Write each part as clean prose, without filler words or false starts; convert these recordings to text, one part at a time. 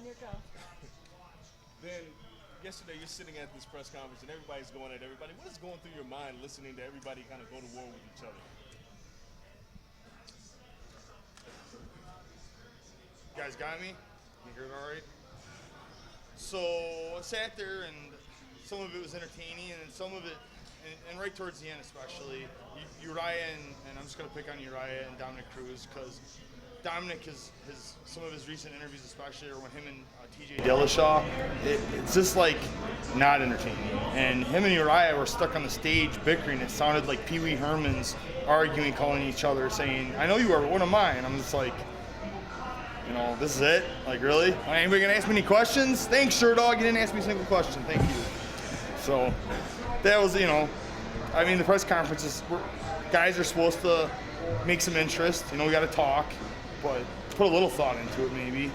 On your go. Then yesterday you're sitting at this press conference and everybody's going at everybody. What is going through your mind listening to everybody kind of go to war with each other? You guys got me? You hear it all right? So I sat there and some of it was entertaining and some of it, and right towards the end especially, Uriah and I'm just going to pick on Uriah and Dominic Cruz because Dominic has some of his recent interviews, especially, or when him and TJ Dillashaw, it's just like not entertaining. And him and Uriah were stuck on the stage bickering. It sounded like Pee Wee Herman's arguing, calling each other, saying, "I know you are, but what am I?" And I'm just like, you know, this is it? Like, really? Anybody gonna ask me any questions? Thanks, Sure Dog. You didn't ask me a single question. Thank you. So that was, you know, I mean, the press conferences, guys are supposed to make some interest. You know, we got to talk. But put a little thought into it, maybe.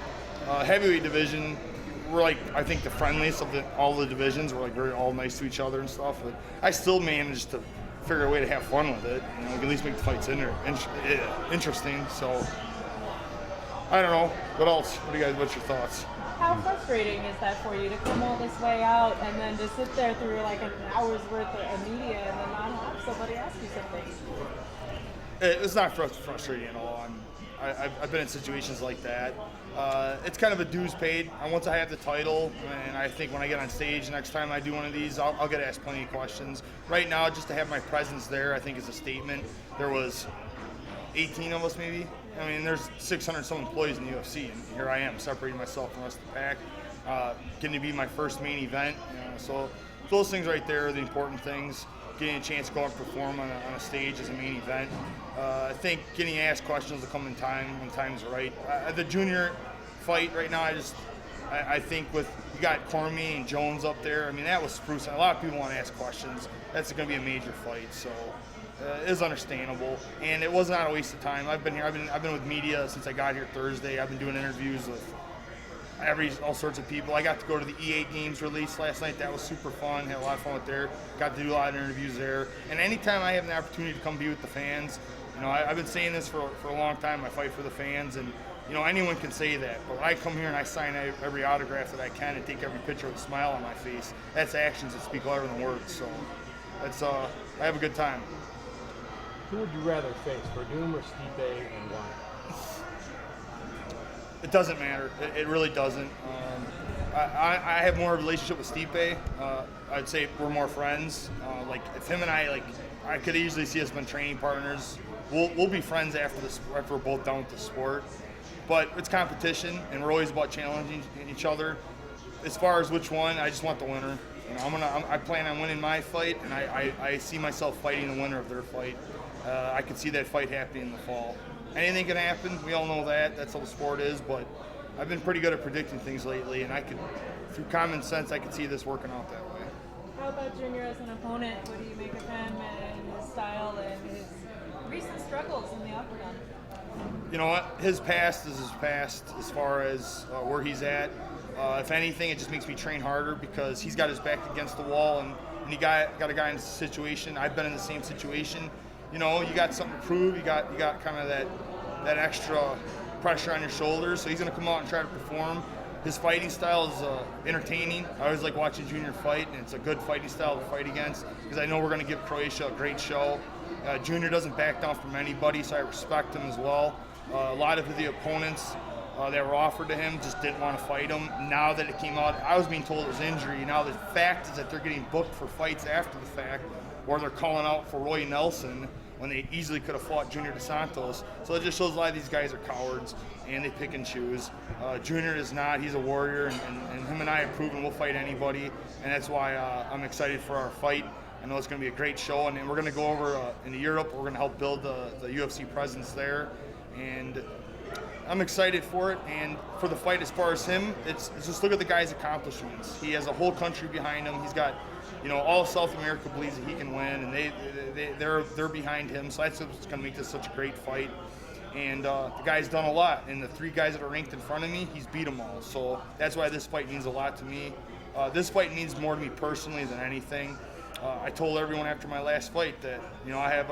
Heavyweight division, we're like, I think the friendliest of all the divisions. We're like very all nice to each other and stuff. But I still managed to figure a way to have fun with it. You know, we can at least make the fights interesting. So I don't know. What else? What's your thoughts? How frustrating is that for you to come all this way out and then to sit there through like an hour's worth of media and then not have somebody ask you something? It's not frustrating at all. I've been in situations like that. It's kind of a dues paid. Once I have the title, and I think when I get on stage next time I do one of these, I'll get asked plenty of questions. Right now, just to have my presence there, I think is a statement. There was 18 of us maybe. I mean, there's 600 some employees in the UFC, and here I am separating myself from the rest of the pack. Getting to be my first main event. You know, so those things right there are the important things. Getting a chance to go and perform on a stage as a main event. I think getting asked questions will come in time when time's right. The junior fight right now, I think with, you got Cormier and Jones up there, I mean, that was spruce. A lot of people want to ask questions. That's going to be a major fight, so it is understandable. And it was not a waste of time. I've been here, I've been with media since I got here Thursday. I've been doing interviews with all sorts of people. I got to go to the E.A.T games release last night. That was super fun. Had a lot of fun with there. Got to do a lot of interviews there. And anytime I have an opportunity to come be with the fans, you know, I've been saying this for a long time. I fight for the fans, and you know, anyone can say that. But when I come here and I sign every autograph that I can and take every picture with a smile on my face, that's actions that speak louder than words. So that's I have a good time. Who would you rather face, Werdum or Stipe, and why? It doesn't matter. It really doesn't. I have more of a relationship with Stipe. I'd say we're more friends. Like if him and I could easily see us been training partners. We'll be friends after we're both done with the sport. But it's competition, and we're always about challenging each other. As far as which one, I just want the winner. You know, I plan on winning my fight, and I see myself fighting the winner of their fight. I could see that fight happening in the fall. Anything can happen. We all know that. That's how the sport is. But I've been pretty good at predicting things lately, and through common sense, I could see this working out that way. How about Junior as an opponent? What do you make of him and his style and his recent struggles in the octagon? You know what? His past is his past as far as where he's at. If anything, it just makes me train harder because he's got his back against the wall, and he got a guy in a situation. I've been in the same situation. You know, you got something to prove. You got kind of that extra pressure on your shoulders. So he's going to come out and try to perform. His fighting style is entertaining. I always like watching Junior fight, and it's a good fighting style to fight against because I know we're going to give Croatia a great show. Junior doesn't back down from anybody, so I respect him as well. A lot of the opponents that were offered to him just didn't want to fight him. Now that it came out, I was being told it was injury. Now the fact is that they're getting booked for fights after the fact, or they're calling out for Roy Nelson when they easily could have fought Junior dos Santos. So it just shows a lot of these guys are cowards, and they pick and choose. Junior is not. He's a warrior, and him and I have proven we'll fight anybody, and that's why I'm excited for our fight. I know it's going to be a great show, and we're going to go over into Europe. We're going to help build the UFC presence there, and I'm excited for it. And for the fight, as far as him, it's just look at the guy's accomplishments. He has a whole country behind him. He's got, you know, all South America believes that he can win, and they're behind him. So that's what's going to make this such a great fight. And the guy's done a lot. And the three guys that are ranked in front of me, he's beat them all. So that's why this fight means a lot to me. This fight means more to me personally than anything. I told everyone after my last fight that, you know, I have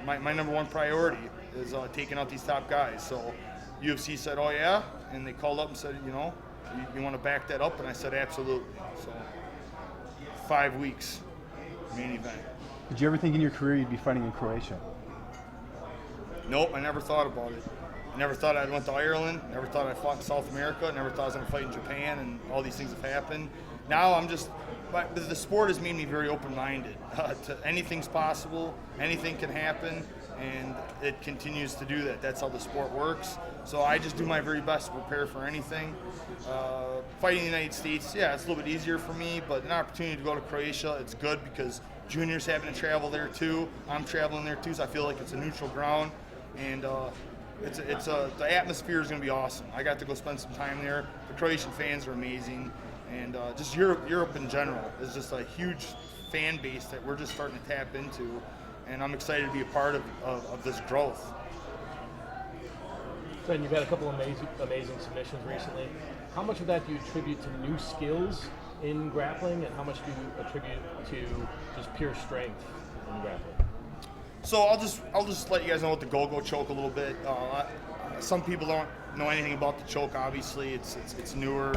my number one priority is taking out these top guys. So UFC said, oh yeah, and they called up and said, you know, you want to back that up? And I said, absolutely. So 5 weeks, main event. Did you ever think in your career you'd be fighting in Croatia? Nope, I never thought about it. I never thought I'd went to Ireland. Never thought I fought in South America. Never thought I was going to fight in Japan, and all these things have happened. Now but the sport has made me very open-minded. Anything's possible, anything can happen, and it continues to do that. That's how the sport works. So I just do my very best to prepare for anything. Fighting in the United States, yeah, it's a little bit easier for me, but an opportunity to go to Croatia, it's good because Junior's having to travel there too. I'm traveling there too, so I feel like it's a neutral ground, and the atmosphere is going to be awesome. I got to go spend some time there. The Croatian fans are amazing, and just Europe in general is just a huge fan base that we're just starting to tap into, and I'm excited to be a part of this growth. Ben, you've had a couple of amazing submissions recently. How much of that do you attribute to new skills in grappling, and how much do you attribute to just pure strength in grappling? So I'll just let you guys know what the go-go choke a little bit. Some people don't know anything about the choke. Obviously, it's newer.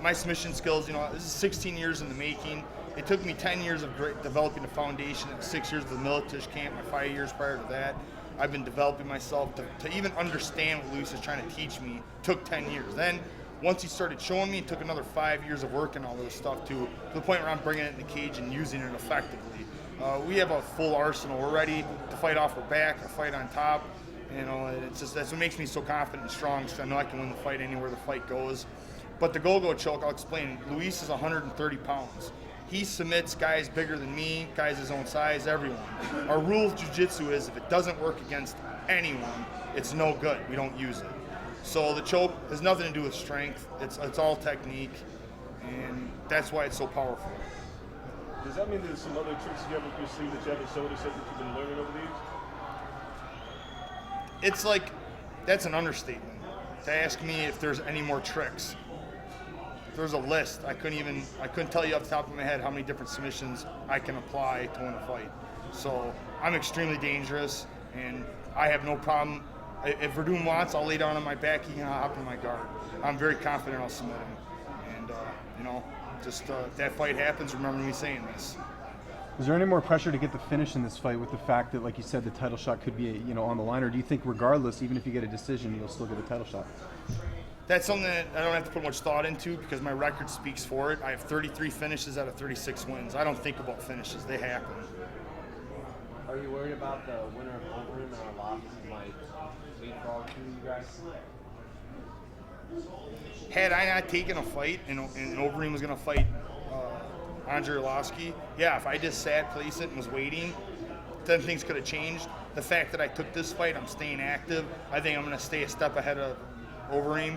My submission skills, this is 16 years in the making. It took me 10 years of developing the foundation, 6 years of the military camp, my 5 years prior to that. I've been developing myself to even understand what Luis is trying to teach me. Took 10 years. Then once he started showing me, it took another 5 years of working all this stuff to the point where I'm bringing it in the cage and using it effectively. We have a full arsenal. We're ready to fight off our back, to fight on top. It's just that's what makes me so confident and strong. So I know I can win the fight anywhere the fight goes. But the go-go choke, I'll explain. Luis is 130 pounds. He submits guys bigger than me, guys his own size, everyone. Our rule of jiu-jitsu is if it doesn't work against anyone, it's no good. We don't use it. So the choke has nothing to do with strength. It's all technique, and that's why it's so powerful. Does that mean there's some other tricks you have up your sleeve that you haven't showed us yet that you've been learning over the years? It's like, that's an understatement to ask me if there's any more tricks. There's a list. I couldn't tell you off the top of my head how many different submissions I can apply to win a fight. So I'm extremely dangerous, and I have no problem. If Werdum wants, I'll lay down on my back, he can hop in my guard. I'm very confident I'll submit him. And, if that fight happens, remember me saying this. Is there any more pressure to get the finish in this fight with the fact that, like you said, the title shot could be on the line, or do you think regardless, even if you get a decision, you'll still get a title shot? That's something that I don't have to put much thought into because my record speaks for it. I have 33 finishes out of 36 wins. I don't think about finishes. They happen. Are you worried about the winner of Werdum and a loss might leapfrog to you guys? Had I not taken a fight and Overeem was going to fight Andre Arlovski, yeah, if I just sat, placed it, and was waiting, then things could have changed. The fact that I took this fight, I'm staying active. I think I'm going to stay a step ahead of Overeem.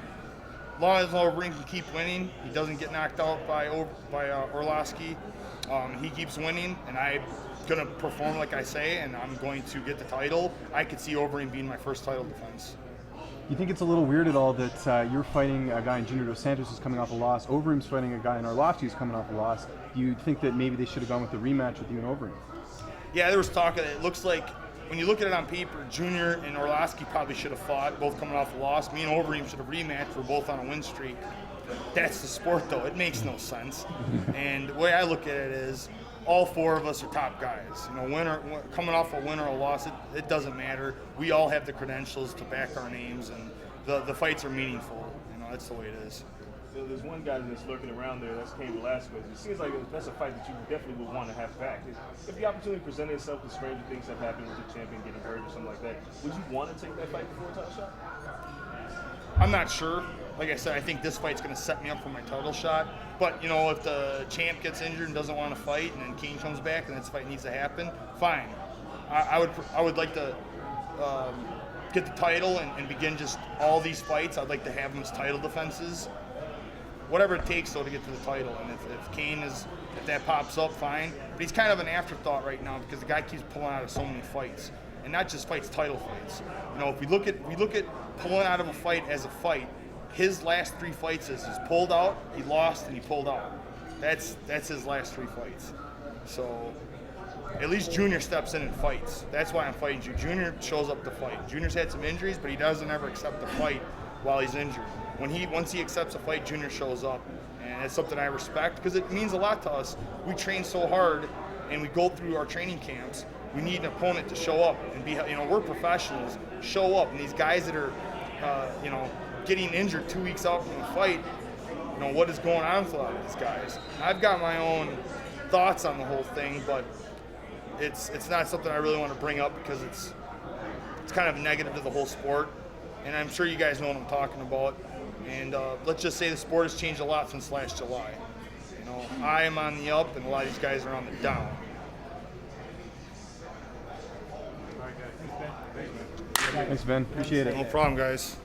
As long as Overeem can keep winning, he doesn't get knocked out by Arlovski. He keeps winning, and I'm going to perform like I say, and I'm going to get the title. I could see Overeem being my first title defense. You think it's a little weird at all that you're fighting a guy in Junior Dos Santos who's coming off a loss, Overeem's fighting a guy in Arlovski who's coming off a loss? Do you think that maybe they should have gone with the rematch with you and Overeem? Yeah, there was talk of it. It looks like when you look at it on paper, Junior and Arlovski probably should have fought, both coming off a loss. Me and Overeem should have rematched. We're both on a win streak. That's the sport, though. It makes no sense. And the way I look at it is all four of us are top guys. Coming off a win or a loss, it doesn't matter. We all have the credentials to back our names, and the fights are meaningful. That's the way it is. So there's one guy that's lurking around there that's came last week. It seems like that's a fight that you definitely would want to have back. If the opportunity presented itself with stranger things have happened with the champion getting hurt or something like that, would you want to take that fight before a title shot? I'm not sure. Like I said, I think this fight's going to set me up for my title shot. But, if the champ gets injured and doesn't want to fight and then Kane comes back and this fight needs to happen, fine. I would like to get the title and begin just all these fights. I'd like to have them as title defenses. Whatever it takes, though, to get to the title. And if Kane if that pops up, fine. But he's kind of an afterthought right now because the guy keeps pulling out of so many fights. And not just fights, title fights. If we look at pulling out of a fight as a fight, his last 3 fights is he's pulled out, he lost, and he pulled out. That's his last 3 fights. So at least Junior steps in and fights. That's why I'm fighting you. Junior shows up to fight. Junior's had some injuries, but he doesn't ever accept the fight while he's injured. once he accepts a fight, Junior shows up, and it's something I respect because it means a lot to us. We train so hard, and we go through our training camps. We need an opponent to show up and be, we're professionals. Show up, and these guys that are, getting injured 2 weeks out from the fight, what is going on with a lot of these guys? I've got my own thoughts on the whole thing, but it's not something I really want to bring up because it's kind of negative to the whole sport, and I'm sure you guys know what I'm talking about. And let's just say the sport has changed a lot since last July. I am on the up, and a lot of these guys are on the down. Thanks, Ben. Appreciate it. No problem, guys.